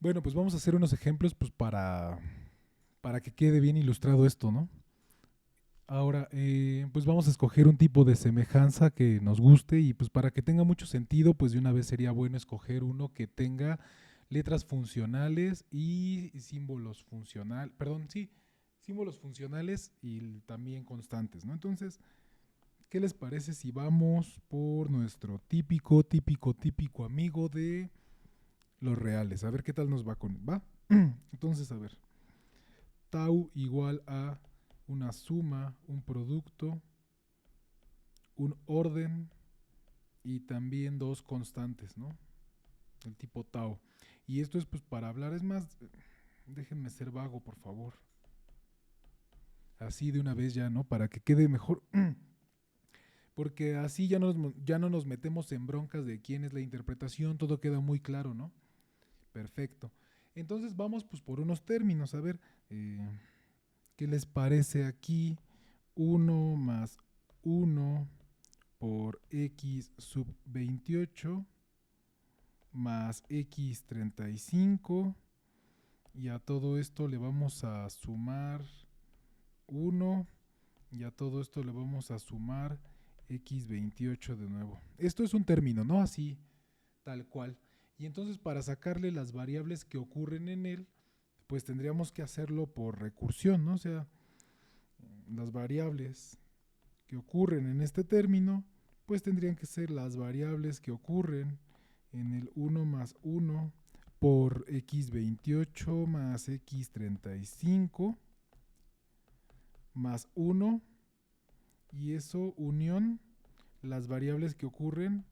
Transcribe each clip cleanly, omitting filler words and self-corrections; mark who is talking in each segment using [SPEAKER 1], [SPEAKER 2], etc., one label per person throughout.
[SPEAKER 1] Bueno, pues vamos a hacer unos ejemplos pues para que quede bien ilustrado esto, ¿no? Ahora, pues vamos a escoger un tipo de semejanza que nos guste y pues para que tenga mucho sentido, pues de una vez sería bueno escoger uno que tenga letras funcionales y símbolos funcionales, perdón, sí, símbolos funcionales y también constantes, ¿no? Entonces, ¿qué les parece si vamos por nuestro típico amigo de los reales? A ver qué tal nos va con... ¿Va? Entonces, a ver, tau igual a una suma, un producto, un orden y también dos constantes, ¿no? El tipo tau. Y esto es pues para hablar, es más, déjenme ser vago, por favor. Así de una vez ya, ¿no? Para que quede mejor. Porque así ya no nos metemos en broncas de quién es la interpretación, todo queda muy claro, ¿no? Perfecto. Entonces vamos pues por unos términos, a ver, eh, ¿qué les parece aquí? Uno más uno por x sub 28 más x 35 y a todo esto le vamos a sumar uno y a todo esto le vamos a sumar x 28 de nuevo. Esto es un término, ¿no? Así, tal cual. Y entonces para sacarle las variables que ocurren en él, pues tendríamos que hacerlo por recursión, ¿no? O sea, las variables que ocurren en este término, pues tendrían que ser las variables que ocurren en el uno más uno por x 28 más x 35 más uno y eso unión las variables que ocurren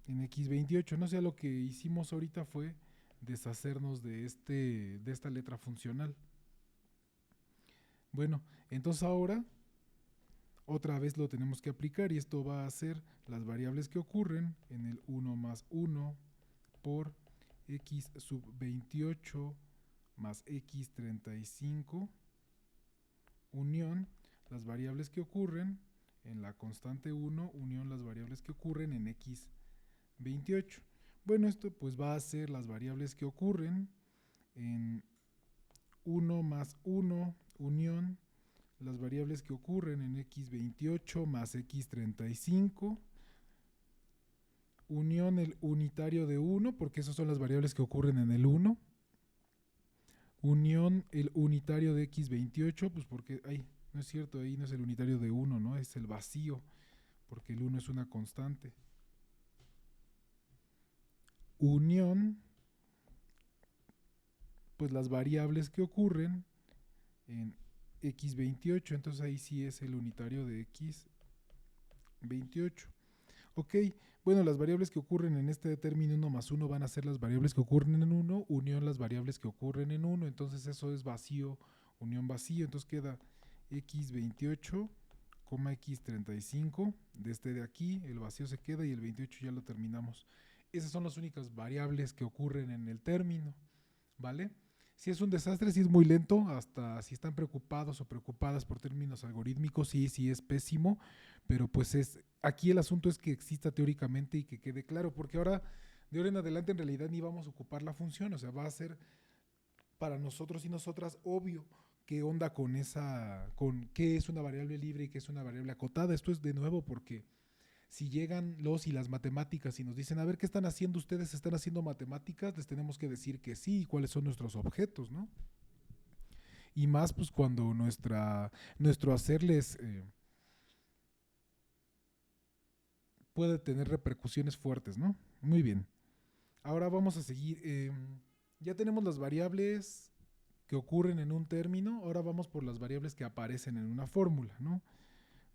[SPEAKER 1] en x 28. No sé, lo que hicimos ahorita fue deshacernos de esta letra funcional. Bueno, entonces ahora otra vez lo tenemos que aplicar y esto va a ser las variables que ocurren en el uno más uno por x sub 28 más x 35 unión las variables que ocurren en la constante uno unión las variables que ocurren en x 28. Bueno, esto pues va a ser las variables que ocurren en uno más uno unión las variables que ocurren en x 28 más x 35 unión el unitario de 1, porque esas son las variables que ocurren en el 1, unión el unitario de x 28, pues porque, ay, no es cierto, ahí no es el unitario de 1, ¿no? Es el vacío, porque el 1 es una constante. Unión, pues las variables que ocurren en x 28, entonces ahí sí es el unitario de x 28. Ok, bueno, las variables que ocurren en este término 1 más 1 van a ser las variables que ocurren en 1, unión las variables que ocurren en 1, entonces eso es vacío, unión vacío, entonces queda x 28, x 35, de este de aquí, el vacío se queda y el 28 ya lo terminamos. Esas son las únicas variables que ocurren en el término, ¿vale? Si es un desastre, si es muy lento, hasta si están preocupados o preocupadas por términos algorítmicos, sí es pésimo, pero pues aquí el asunto es que exista teóricamente y que quede claro, porque ahora, de ahora en adelante, en realidad ni vamos a ocupar la función, o sea, va a ser para nosotros y nosotras obvio qué onda con con qué es una variable libre y qué es una variable acotada. Esto es de nuevo porque si llegan los y las matemáticas y nos dicen, a ver, ¿qué están haciendo ustedes? ¿Están haciendo matemáticas? Les tenemos que decir que sí y cuáles son nuestros objetos, ¿no? Y más pues cuando nuestro hacerles puede tener repercusiones fuertes, ¿no? Muy bien. Ahora vamos a seguir. Ya tenemos las variables que ocurren en un término, ahora vamos por las variables que aparecen en una fórmula, ¿no?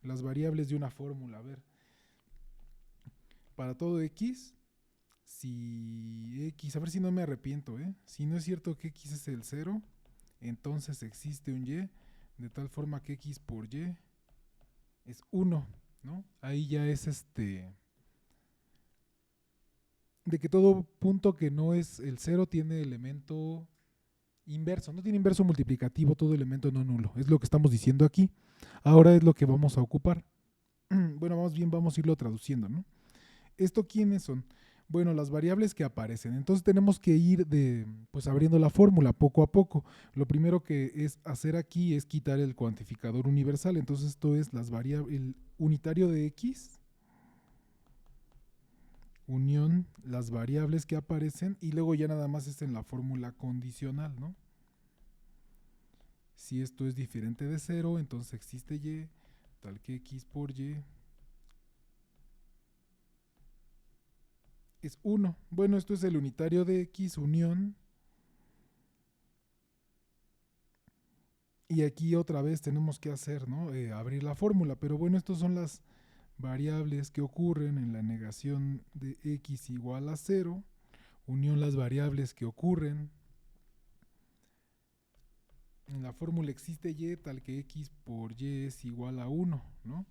[SPEAKER 1] Las variables de una fórmula, a ver, para todo x, si x, a ver si no me arrepiento, ¿eh? Si no es cierto que x es el 0, entonces existe un y, de tal forma que x por y es 1, ¿no? Ahí ya es de que todo punto que no es el 0 tiene elemento inverso, no tiene inverso multiplicativo, todo elemento no nulo, es lo que estamos diciendo aquí. Ahora es lo que vamos a ocupar. Bueno, más bien vamos a irlo traduciendo, ¿no? ¿Esto quiénes son? Bueno, las variables que aparecen. Entonces tenemos que ir pues abriendo la fórmula poco a poco. Lo primero que es hacer aquí es quitar el cuantificador universal. Entonces esto es el unitario de x unión las variables que aparecen y luego ya nada más es en la fórmula condicional, ¿no? Si esto es diferente de 0, entonces existe y, tal que x por y es 1. Bueno, esto es el unitario de x unión. Y aquí otra vez tenemos que hacer, ¿no? Abrir la fórmula. Pero bueno, estas son las variables que ocurren en la negación de x igual a 0. Unión las variables que ocurren. En la fórmula existe y tal que x por y es igual a 1, ¿no?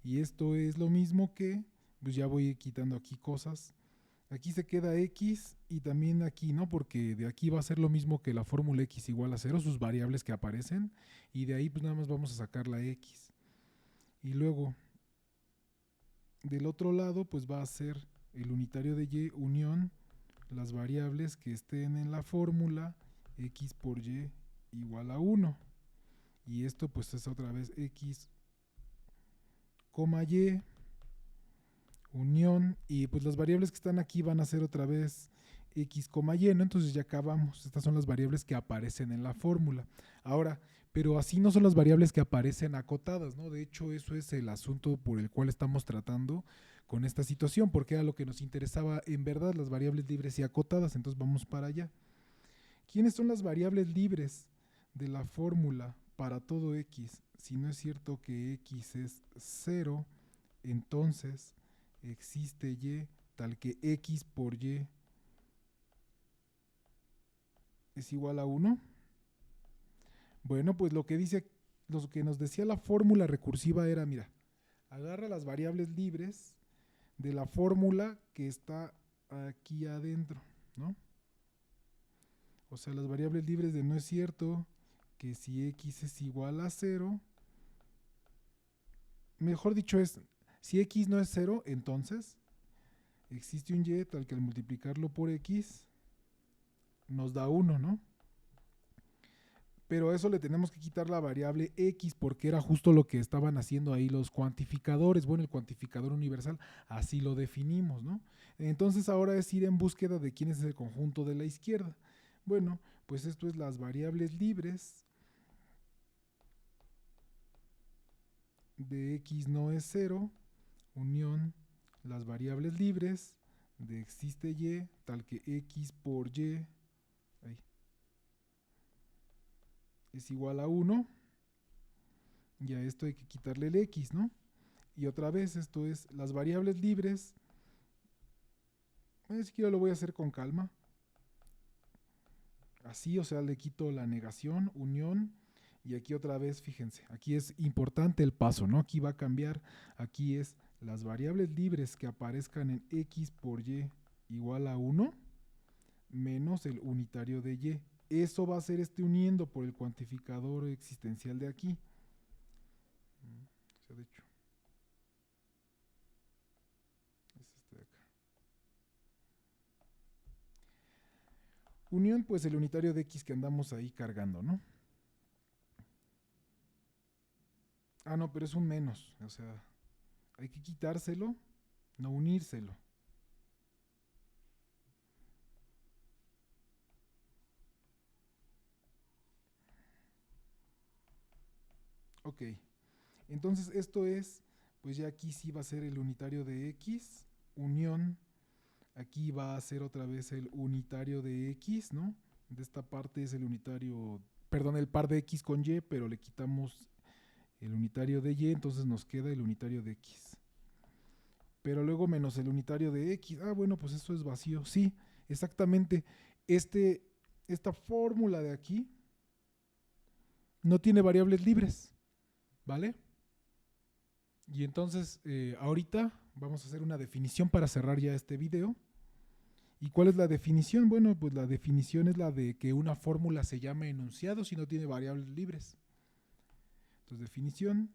[SPEAKER 1] Y esto es lo mismo que, pues ya voy quitando aquí cosas. Aquí se queda x y también aquí, ¿no? Porque de aquí va a ser lo mismo que la fórmula x igual a 0, sus variables que aparecen. Y de ahí pues nada más vamos a sacar la x. Y luego, del otro lado, pues va a ser el unitario de y unión las variables que estén en la fórmula x por y igual a 1. Y esto pues es otra vez x, y unión, y pues las variables que están aquí van a ser otra vez x, y, ¿no? Entonces ya acabamos. Estas son las variables que aparecen en la fórmula. Ahora, pero así no son las variables que aparecen acotadas, ¿no? De hecho, eso es el asunto por el cual estamos tratando con esta situación, porque era lo que nos interesaba en verdad, las variables libres y acotadas. Entonces vamos para allá. ¿Quiénes son las variables libres de la fórmula para todo x? Si no es cierto que x es 0, entonces existe y tal que x por y es igual a 1. Bueno, pues lo que nos decía la fórmula recursiva era, mira, agarra las variables libres de la fórmula que está aquí adentro, ¿no? O sea, las variables libres de no es cierto que si x es igual a 0, mejor dicho es, si x no es 0, entonces existe un y tal que al multiplicarlo por x nos da 1, ¿no? Pero a eso le tenemos que quitar la variable x porque era justo lo que estaban haciendo ahí los cuantificadores. Bueno, el cuantificador universal, así lo definimos, ¿no? Entonces ahora es ir en búsqueda de quién es el conjunto de la izquierda. Bueno, pues esto es las variables libres de x no es 0, unión las variables libres de existe y, tal que x por y es igual a 1, y a esto hay que quitarle el x, ¿no? Y otra vez esto es las variables libres, si quiero lo voy a hacer con calma, así, o sea, le quito la negación, unión, y aquí otra vez, fíjense, aquí es importante el paso, ¿no? Aquí va a cambiar, aquí es las variables libres que aparezcan en x por y igual a 1 menos el unitario de y. Eso va a ser uniendo por el cuantificador existencial de aquí. O sea, de hecho, es este de acá. Unión, pues el unitario de x que andamos ahí cargando, ¿no? Ah, no, pero es un menos. O sea, hay que quitárselo, no unírselo. Ok. Entonces esto es, pues ya aquí sí va a ser el unitario de x, unión, aquí va a ser otra vez el unitario de x, ¿no? De esta parte es el unitario, perdón, el par de x con y, pero le quitamos el unitario de y, entonces nos queda el unitario de x. Pero luego menos el unitario de x, bueno, pues eso es vacío, sí, exactamente. Esta fórmula de aquí no tiene variables libres, ¿vale? Y entonces, ahorita vamos a hacer una definición para cerrar ya este video. ¿Y cuál es la definición? Bueno, pues la definición es la de que una fórmula se llama enunciado si no tiene variables libres. Entonces, definición,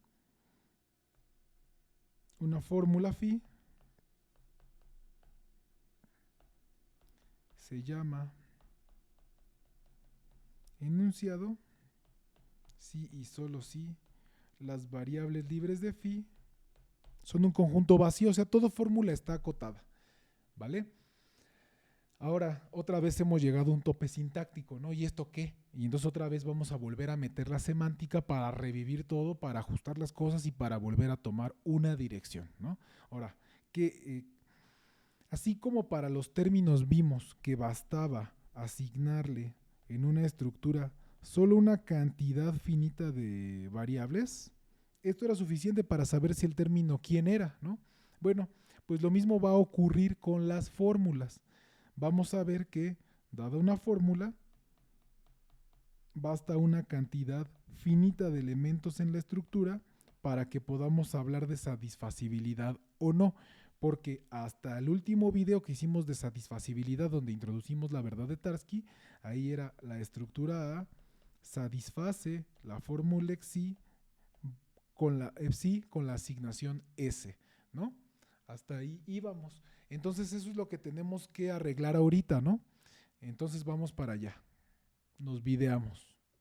[SPEAKER 1] una fórmula phi se llama enunciado si y solo si las variables libres de phi son un conjunto vacío, o sea, toda fórmula está acotada, ¿vale? Ahora, otra vez hemos llegado a un tope sintáctico, ¿no? ¿Y esto qué? Y entonces otra vez vamos a volver a meter la semántica para revivir todo, para ajustar las cosas y para volver a tomar una dirección, ¿no? Ahora, así como para los términos vimos que bastaba asignarle en una estructura solo una cantidad finita de variables, esto era suficiente para saber si el término quién era, ¿no? Bueno, pues lo mismo va a ocurrir con las fórmulas. Vamos a ver que, dada una fórmula, basta una cantidad finita de elementos en la estructura para que podamos hablar de satisfacibilidad o no, porque hasta el último video que hicimos de satisfacibilidad, donde introducimos la verdad de Tarski, ahí era la estructura A satisface la fórmula psi con la asignación S, ¿no? Hasta ahí íbamos. Entonces eso es lo que tenemos que arreglar ahorita, ¿no? Entonces vamos para allá. Nos videamos.